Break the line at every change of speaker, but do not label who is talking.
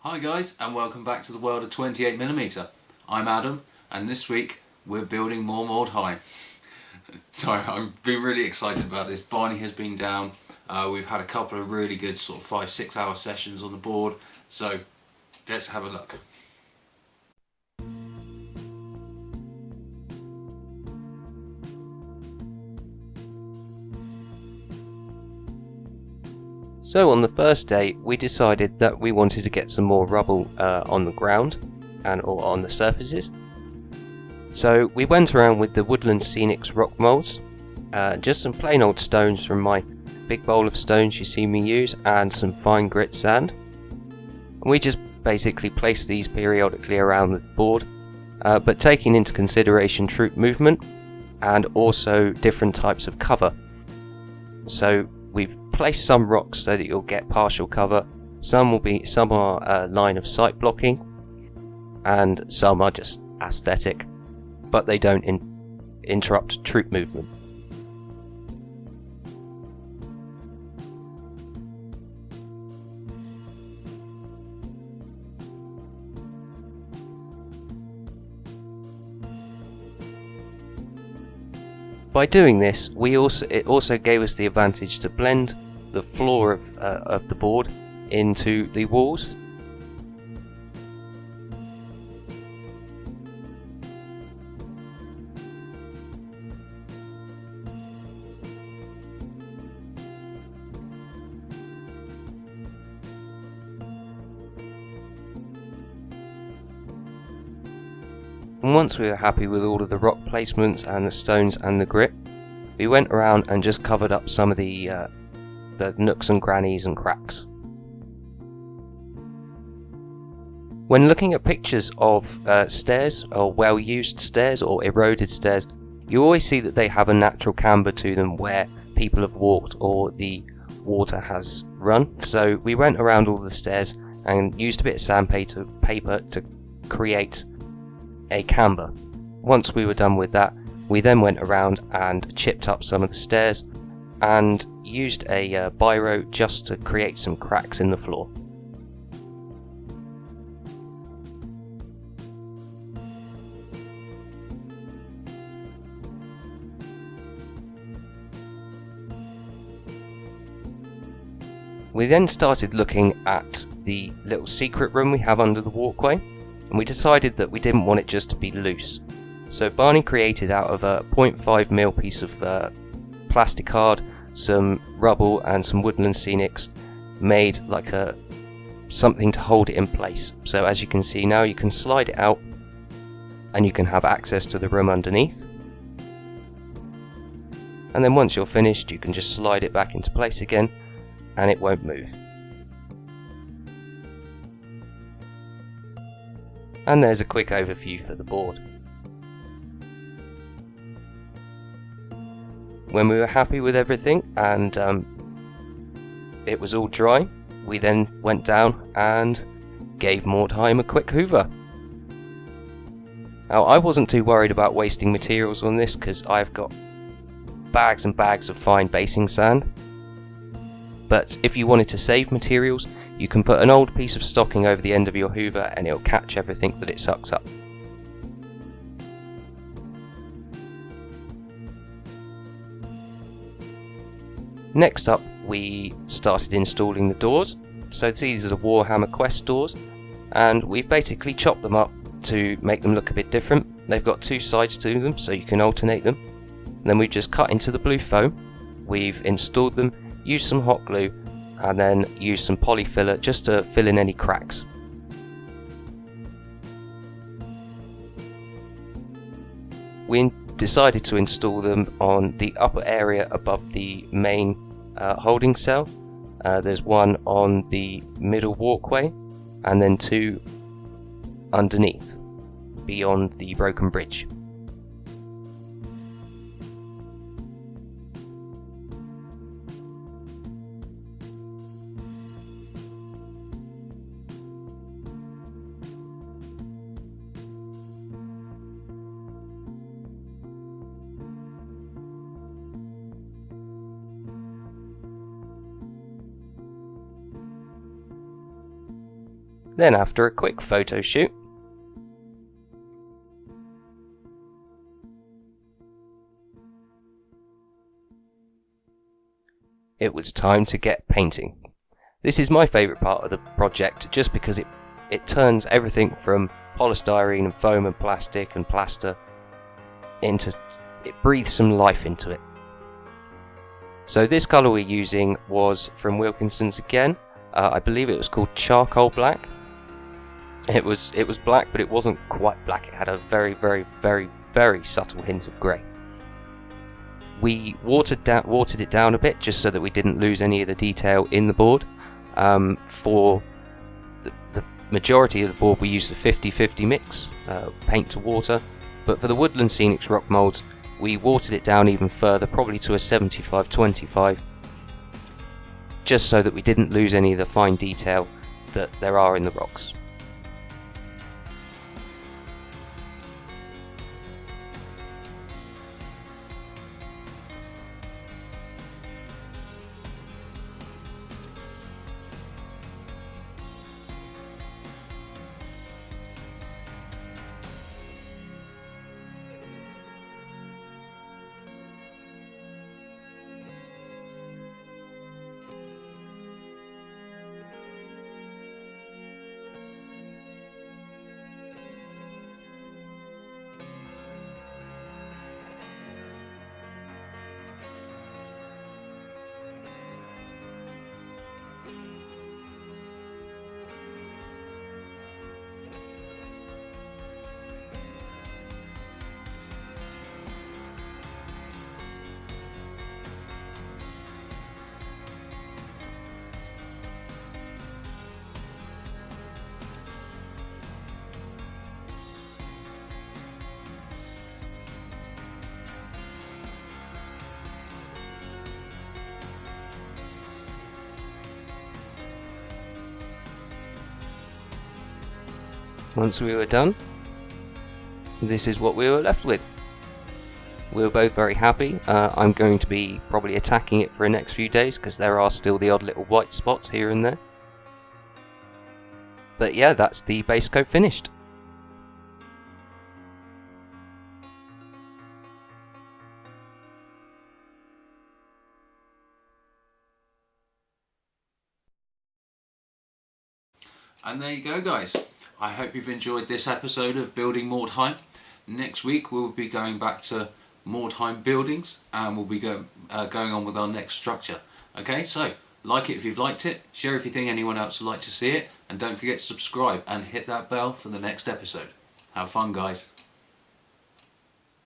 Hi guys, and welcome back to the world of 28mm. I'm Adam, and this week we're building more Mordheim. Sorry, I've been really excited about this. Barney has been down. We've had a couple of really good sort of 5-6 hour sessions on the board, so let's have a look.
So on the first day we decided that we wanted to get some more rubble on the ground or on the surfaces. So we went around with the Woodland Scenics rock moulds, just some plain old stones from my big bowl of stones you see me use, and some fine grit sand. And we just basically placed these periodically around the board, but taking into consideration troop movement and also different types of cover. So we've placed some rocks so that you'll get partial cover. Some are line of sight blocking, and some are just aesthetic, but they don't interrupt troop movement. By doing this, it also gave us the advantage to blend the floor of the board into the walls. And once we were happy with all of the rock placements and the stones and the grit, we went around and just covered up some of the nooks and crannies and cracks. When looking at pictures of stairs, or well-used stairs or eroded stairs, you always see that they have a natural camber to them where people have walked or the water has run. So we went around all the stairs and used a bit of sandpaper to create a camber. Once we were done with that, we then went around and chipped up some of the stairs and used a biro just to create some cracks in the floor. We then started looking at the little secret room we have under the walkway, and we decided that we didn't want it just to be loose. So Barney created out of a 0.5mm piece of plastic card, some rubble and some Woodland Scenics, made like something to hold it in place. So as you can see now, you can slide it out and you can have access to the room underneath. And then once you're finished, you can just slide it back into place again and it won't move. And there's a quick overview for the board. When we were happy with everything and it was all dry, we then went down and gave Mordheim a quick hoover. Now I wasn't too worried about wasting materials on this because I've got bags and bags of fine basing sand. But if you wanted to save materials, you can put an old piece of stocking over the end of your hoover and it'll catch everything that it sucks up. Next up, we started installing the doors. So these are the Warhammer Quest doors, and we've basically chopped them up to make them look a bit different. They've got two sides to them, so you can alternate them. And then we've just cut into the blue foam, we've installed them, used some hot glue, and then used some polyfiller just to fill in any cracks. We decided to install them on the upper area above the main holding cell. There's one on the middle walkway and then two underneath beyond the broken bridge. Then after a quick photo shoot, it was time to get painting. This is my favourite part of the project just because it turns everything from polystyrene and foam and plastic and plaster into, it breathes some life into it. So this colour we're using was from Wilkinson's again. I believe it was called charcoal black. It was black, but it wasn't quite black. It had a very, very, very, very subtle hint of grey. We watered it down a bit just so that we didn't lose any of the detail in the board. For the majority of the board we used a 50-50 mix, paint to water, but for the Woodland Scenics rock moulds we watered it down even further, probably to a 75-25, just so that we didn't lose any of the fine detail that there are in the rocks. Once we were done, this is what we were left with. We were both very happy. I'm going to be probably attacking it for the next few days because there are still the odd little white spots here and there. But yeah, that's the base coat finished.
And there you go, guys. I hope you've enjoyed this episode of Building Mordheim. Next week we'll be going back to Mordheim buildings and we'll be going on with our next structure. Okay, so like it if you've liked it, share if you think anyone else would like to see it, and don't forget to subscribe and hit that bell for the next episode. Have fun, guys.